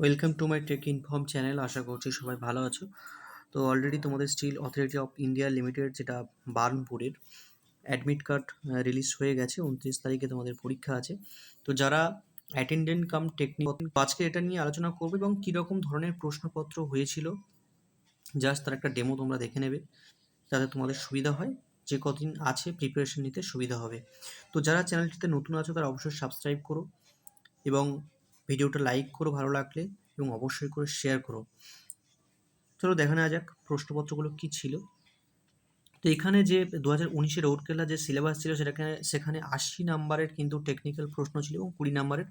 Welcome to my tech inform channel. আশা করছি সবাই ভালো আছো। তো অলরেডি তোমাদের steel authority of India limited, যেটা বার্নপুরের অ্যাডমিট কার্ড রিলিজ হয়ে গেছে। 29 তারিখে তোমাদের পরীক্ষা আছে। তো যারা অ্যাটেন্ডেন্ট কাম টেকনিক, আজকে এটা নিয়ে আলোচনা করবে এবং কীরকম ধরনের প্রশ্নপত্র হয়েছিল জাস্ট তার একটা ডেমো তোমরা দেখে নেবে, যাতে তোমাদের সুবিধা হয়, যে কদিন আছে প্রিপারেশন নিতে সুবিধা হবে। তো যারা চ্যানেলটিতে নতুন আছো তারা অবশ্যই সাবস্ক্রাইব করো এবং ভিডিওটা লাইক করো ভালো লাগলে, এবং অবশ্যই করে শেয়ার করো। চলো দেখা নেওয়া যাক প্রশ্নপত্রগুলো কী ছিল। তো এখানে যে 2019-এর রৌরকেলা যে সিলেবাস ছিল সেখানে 80 নাম্বারের কিন্তু টেকনিক্যাল প্রশ্ন ছিল এবং 20 নাম্বারের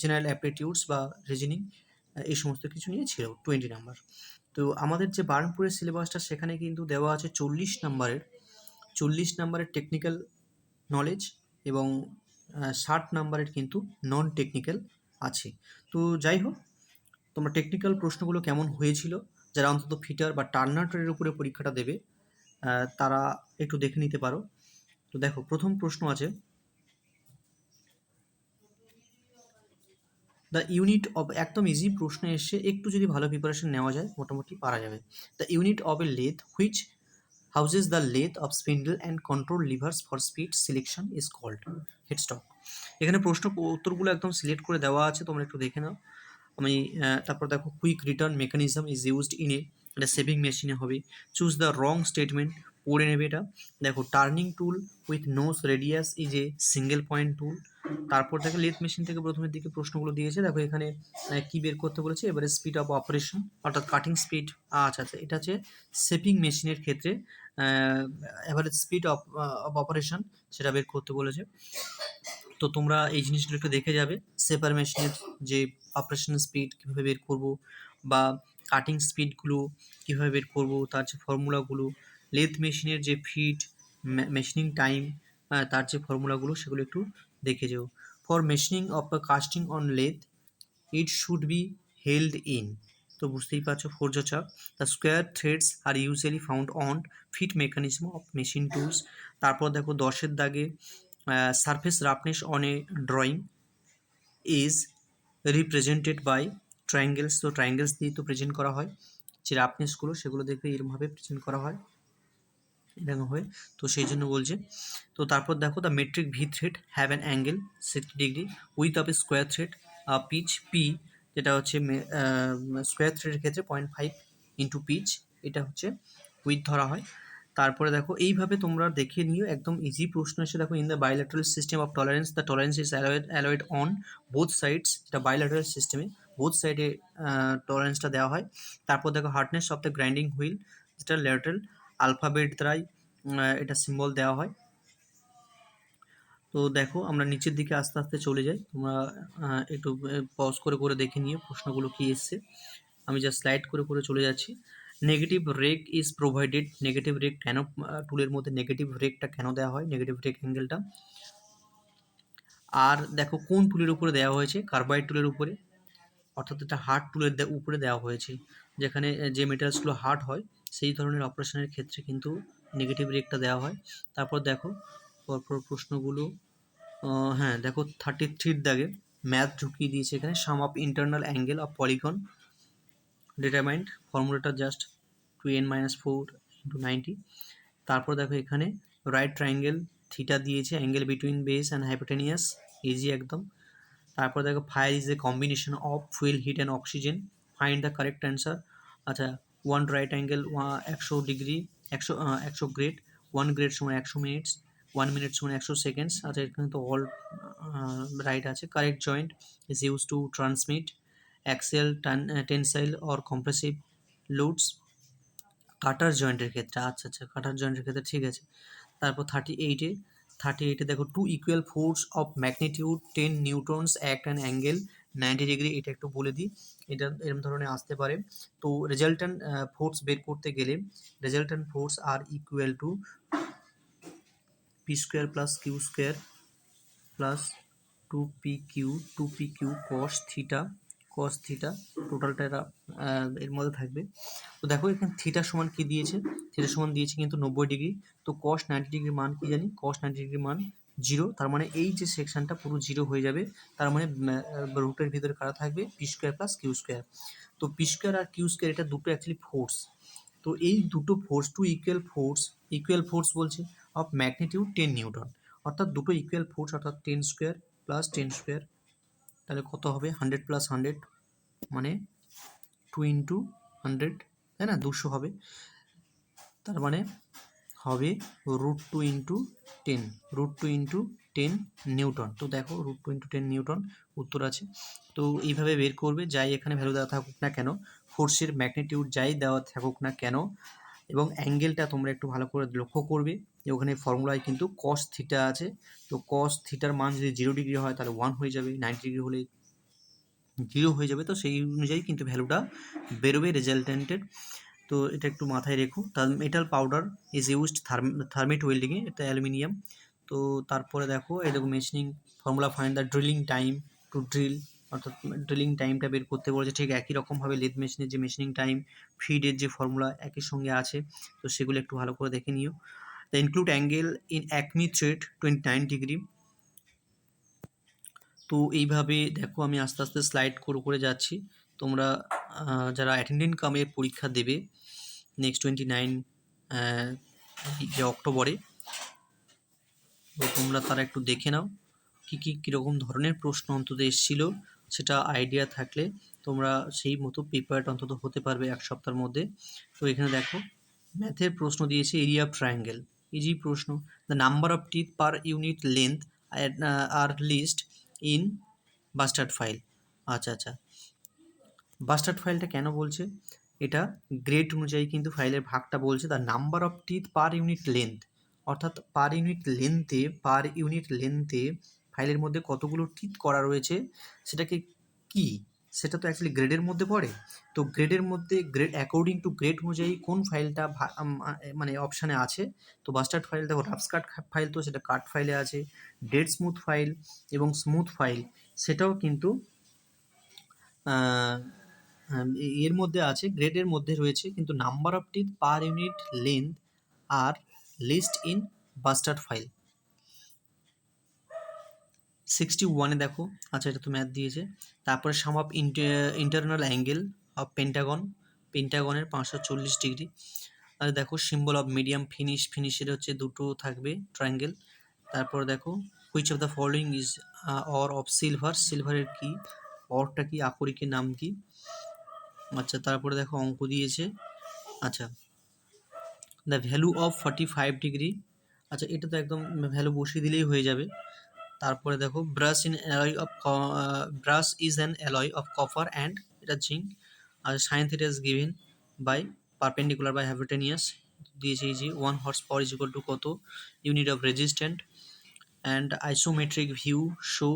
জেনারেল অ্যাপটিটিউডস বা রিজনিং, এই সমস্ত কিছু নিয়ে ছিল 20 নাম্বার। তো আমাদের যে বার্নপুরের সিলেবাসটা সেখানে কিন্তু দেওয়া আছে 40 নাম্বারের টেকনিক্যাল নলেজ এবং 60 নাম্বারের কিন্তু নন টেকনিক্যাল আছে। তো যাই হোক, তোমরা টেকনিক্যাল প্রশ্নগুলো কেমন হয়েছিল, যারা অন্তত ফিটার বা টার্নারের উপরে পরীক্ষাটা দেবে তারা একটু দেখে নিতে পারো। তো দেখো, প্রথম প্রশ্ন আছে, দ্য ইউনিট অফ, একদম ইজি প্রশ্ন এসে, একটু যদি ভালো প্রিপারেশন নেওয়া যায় মোটামুটি পারা যাবে। The unit of a lathe which houses the lathe of spindle and control levers for speed selection is called headstock. এখানে প্রশ্ন উত্তরগুলো একদম সিলেক্ট করে দেওয়া আছে, তোমরা একটু দেখে নাও। আমি তারপর দেখো, quick return mechanism is used in এটা সেভিং মেশিনে হবে। চুজ দ্য রং স্টেটমেন্ট, পড়ে নেবে এটা। দেখো, turning tool with nose radius is a single point tool. তারপর দেখো, লেথ মেশিন থেকে প্রথমের দিকে প্রশ্নগুলো দিয়েছে। দেখো এখানে কি বের করতে বলেছে, এবারে স্পিড অফ অপারেশন অর্থাৎ কাটিং স্পিড। আচ্ছা আচ্ছা, এটা হচ্ছে শেপিং মেশিনের ক্ষেত্রে এভারেজ স্পিড অফ অপারেশন, সেটা বের করতে বলেছে। তো তোমরা এই জিনিসগুলো একটু দেখে যাবে, সেপার মেশিনের যে অপারেশন স্পিড কীভাবে বের করব, বা কাটিং স্পিডগুলো কীভাবে বের করব, তার যে ফর্মুলাগুলো, লেথ মেশিনের যে ফিট, মেশিনিং টাইম, তার যে ফর্মুলাগুলো সেগুলো একটু দেখে যাও। For machining of casting on lathe it should be held in, তো বুঝতেই পারছো four jaw chuck. The square threads are usually found on feed mechanism of machine tools. তারপর দেখো 10-এর দাগে, surface roughness on a drawing is represented by triangles, তো triangles দিয়ে তো প্রেজেন্ট করা হয় যে রাফনেসগুলো, সেগুলো দেখবে এরমভাবে প্রেজেন্ট করা হয় এরকম হয়ে। তো সেই জন্য বলছে। তো তারপর দেখো, the metric V thread have an angle 60 degree with of a square thread pitch p, যেটা হচ্ছে স্কোয়ার থ্রেডের ক্ষেত্রে 0.5 ইন্টু পিচ, এটা হচ্ছে উইথ ধরা হয়। তারপরে দেখো, এইভাবে তোমরা দেখে নিও, একদম ইজি প্রশ্ন এসে। দেখো, in the bilateral system of tolerance the tolerance is alloyed on both sides, যেটা বাইল্যাটারাল সিস্টেমে বোথ সাইডে টলারেন্সটা দেওয়া হয়। তারপর দেখো, hardness of the grinding wheel, যেটা ল্যাটারাল আলফাবেট দ্বারাই এটা সিম্বল দেওয়া হয়। তো দেখো, আমরা নিচের দিকে আস্তে আস্তে চলে যাই, তোমরা একটু পজ করে করে দেখে নিও প্রশ্নগুলো কী এসছে। আমি যা স্লাইড করে করে চলে যাচ্ছি। Negative rake is provided, negative rake কেন, টুলের মধ্যে নেগেটিভ রেকটা কেন দেওয়া হয়, নেগেটিভ রেক অ্যাঙ্গেলটা। আর দেখো, কোন টুলের উপরে দেওয়া হয়েছে, কার্বাইড টুলের উপরে, অর্থাৎ এটা হার্ড টুলের উপরে দেওয়া হয়েছে। যেখানে যে মেটারিয়ালসগুলো হার্ড হয় সেই ধরনের অপারেশনের ক্ষেত্রে কিন্তু নেগেটিভ রেকটা দেওয়া হয়। তারপর দেখো পরপর প্রশ্নগুলো, হ্যাঁ দেখো, 33-র দাগে ম্যাথ ঢুকিয়ে দিয়েছে এখানে। Sum of internal angle of polygon determined, ফর্মুলাটা জাস্ট 2n-4 × 90। তারপর দেখো, এখানে রাইট ট্রায়াঙ্গেল থিটা দিয়েছে, angle between base and hypotenuse, easy একদম। তারপর দেখো, fire is a combination of fuel, heat and oxygen, find the correct answer. আচ্ছা, one right angle 100 degree, 100 grade, 1 grade সমান 100 মিনিটস, 1 মিনিট সমান 100 সেকেন্ডস। আচ্ছা, এখানে তো অল রাইট আছে। Correct joint is use to transmit axial tensile or compressive loads, cotter জয়েন্টের ক্ষেত্রে। আচ্ছা আচ্ছা, কাটার জয়েন্টের ক্ষেত্রে ঠিক আছে। তারপর 38-এ দেখো, two equal force of magnitude 10 newtons act an angle 90 degree, এটা একটু বলে দিই, এটা এরকম ধরনের আসতে পারে। তো রেজাল্ট্যান্ট ফোর্স বের করতে গেলে, রেজাল্ট্যান্ট ফোর্স আর equal to p square plus q square plus 2pq cos theta, টোটালটা এরা এর মধ্যে থাকবে। তো দেখো, এখানে থিটা সমান কি দিয়েছে, থিটা সমান দিয়েছে কিন্তু 90 ডিগ্রি। তো কস 90 ডিগ্রির মান কি জানি, কস 90 ডিগ্রির মান জিরো, তার মানে এই যে সেকশনটা পুরো জিরো হয়ে যাবে। তার মানে রুটের ভিতরে কারা থাকবে, p square plus q square. তো পি স্কোয়ার আর কিউ স্কোয়ার এটা দুটো অ্যাকচুয়ালি ফোর্স। তো এই দুটো ফোর্স, টু ইকুয়াল ফোর্স বলছে অফ ম্যাগনিটিউড 10 নিউটন, অর্থাৎ দুটো ইকুয়াল ফোর্স, অর্থাৎ 10 স্কোয়ার প্লাস 10 স্কোয়ার, তাহলে কত হবে 100 প্লাস 100 মানে 2 ইন্টু 100, তাই না, 200 হবে। তার মানে হবে √2 ইন্টু 10, √2 ইন্টু 10 নিউটন। তো দেখো √2 ইন্টু 10 নিউটন উত্তর আছে। তো এইভাবে বের করবে, যাই এখানে ভ্যালু দেওয়া থাকুক না কেন, ফোর্সের ম্যাগনিটিউড যাই দেওয়া থাকুক না কেন, এবং অ্যাঙ্গেলটা তোমরা একটু ভালো করে লক্ষ্য করবে যে ওখানে ফর্মুলায় কিন্তু কস থিটা আছে। তো কস থিটার মান যদি 0 ডিগ্রি হয় তাহলে 1 হয়ে যাবে, 90 ডিগ্রি হলে 0 হয়ে যাবে। তো সেই অনুযায়ী কিন্তু ভ্যালুটা বেরোবে রেজাল্টেন্টের। তো এটা একটু মাথায় রেখো। Metal powder is used thermit ওয়েল্ডিংয়ে, এটা অ্যালুমিনিয়াম। তো তারপরে দেখো এরকম machining formula find the drilling time to drill, অর্থাৎ ড্রিলিং টাইমটা বের করতে বলেছে। ঠিক একই রকমভাবে লেদ মেশিনের যে মেশিনিং টাইম, ফিডের যে ফর্মুলা একই সঙ্গে আছে, তো সেগুলো একটু ভালো করে দেখে নিও। The include angle in Acme thread 29 degree. তো এইভাবে দেখো আমি আস্তে আস্তে স্লাইড করে যাচ্ছি। তোমরা যারা অ্যাটেন্ডেন্ট কামের পরীক্ষা দেবে নেক্সট 29 যে অক্টোবরে, তো তোমরা তারা একটু দেখে নাও কীরকম ধরনের প্রশ্ন অন্তত এসেছিলো, সেটা আইডিয়া থাকলে তোমরা সেই মতো প্রিপেয়ার্ড অন্তত হতে পারবে এক সপ্তাহের মধ্যে। তো এখানে দেখো ম্যাথের প্রশ্ন দিয়েছে, এরিয়া অফ ট্রায়াঙ্গেল, ইজি প্রশ্ন। The number of teeth per unit length R list in bastard file. আচ্ছা, বাস্টার্ড ফাইলটা কেন বলছে, এটা গ্রেড অনুযায়ী কিন্তু ফাইলের ভাগটা বলছে। The number of teeth per unit length, অর্থাৎ পার ইউনিট লেন্থে ফাইলের মধ্যে কতগুলো টিথ করা রয়েছে সেটাকে কি, সেটা তো অ্যাকচুয়ালি গ্রেডের মধ্যে পড়ে। তো গ্রেডের মধ্যে গ্রেড অ্যাকর্ডিং টু গ্রেড অনুযায়ী কোন ফাইলটা মানে অপশানে আছে। তো বাস্টার্ড ফাইল দেখো, রাফ কাট ফাইল তো সেটা কাট ফাইলে আছে, ডেড স্মুথ ফাইল এবং স্মুথ ফাইল সেটাও কিন্তু এর মধ্যে আছে, গ্রেডের মধ্যে রয়েছে। কিন্তু number of teeth per unit length R list in bastard file 61-এ দেখো। আচ্ছা, এটা তো ম্যাথ দিয়েছে। তারপরে sum of internal angle of পেন্টাগনের 540 ডিগ্রি। আর দেখো সিম্বল অফ মিডিয়াম ফিনিশের হচ্ছে দুটো থাকবে ট্রায়াঙ্গেল। তারপর দেখো which of the following is ore of সিলভারের কি অরটা কি, আকরিকের নাম কি। আচ্ছা, তারপরে দেখো অঙ্ক দিয়েছে। আচ্ছা, দ্য ভ্যালু অফ 45 ডিগ্রি। আচ্ছা, এটা তো একদম ভ্যালু বসিয়ে দিলেই হয়ে যাবে। তারপরে দেখো brass is an alloy of copper and, এটা জিঙ্ক। আর sine theta is given by perpendicular by hypotenuse দিয়েছে। এই যে 1 horse power is equal to কত unit of resistant, and isometric view show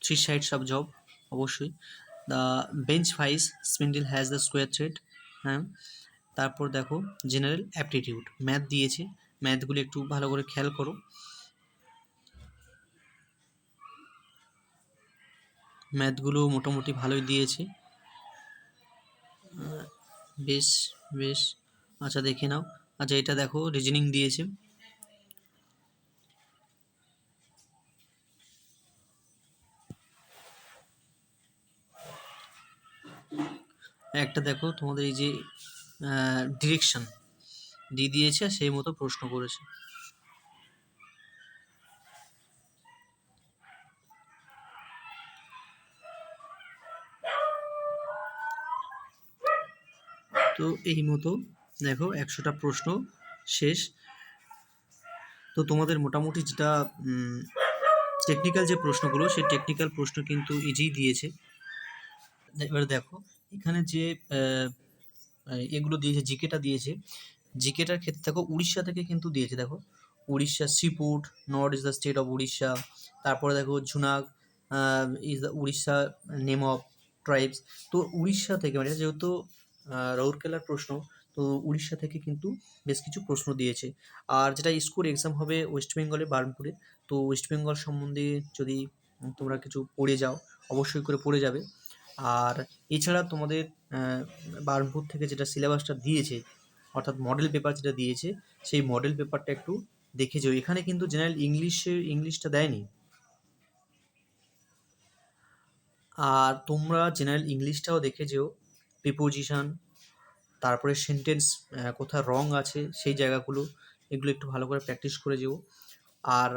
3 sides of job, অবশ্যই। The bench vice spindle has the square thread, হ্যাঁ। তারপর দেখো general aptitude math দিয়েছে, ম্যাথগুলো একটু ভালো করে খেয়াল করো। ম্যাথগুলো মোটামুটি ভালোই দিয়েছে, বেশ বেশ। আচ্ছা, দেখে নাও। আচ্ছা, এটা দেখো রিজনিং দিয়েছে। একটা দেখো তোমাদের এই যে ডিরেকশন দিয়ে দিয়েছে, সেই মতো প্রশ্ন করেছে। তো এই মতো দেখো 100টা প্রশ্ন শেষ। তো তোমাদের মোটামুটি যেটা টেকনিক্যাল যে প্রশ্নগুলো, সেই টেকনিক্যাল প্রশ্ন কিন্তু ইজিই দিয়েছে। এবার দেখো এখানে যে এগুলো দিয়েছে, জিকেটা দিয়েছে। জিকেটার ক্ষেত্রে দেখো উড়িষ্যা থেকে কিন্তু দিয়েছে। দেখো Orissa Sripur, north is the state of Orissa. তারপরে দেখো Juang is the Orissa name of tribes. তো উড়িষ্যা থেকে, মানে যেহেতু রাউরকেলার প্রশ্ন, তো উড়িষ্যা থেকে কিন্তু বেশ কিছু প্রশ্ন দিয়েছে। আর যেটা স্কুল এক্সাম হবে ওয়েস্ট বেঙ্গলে, বার্নপুরে। তো ওয়েস্ট বেঙ্গল সম্বন্ধে যদি তোমরা কিছু পড়ে যাও, অবশ্যই করে পড়ে যাবে। আর এছাড়া তোমাদের বার্নপুর থেকে যেটা সিলেবাসটা দিয়েছে, অর্থাৎ মডেল পেপার যেটা দিয়েছে, সেই মডেল পেপারটা একটু দেখে যেও, এখানে কিন্তু জেনারেল ইংলিশটা দেয়নি। আর তোমরা জেনারেল ইংলিশটাও দেখে যেও, প্রিপোজিশন, তারপরে সেন্টেন্স কোথায় রং আছে সেই জায়গাগুলো, এগুলো একটু ভালো করে প্র্যাকটিস করে যেও। আর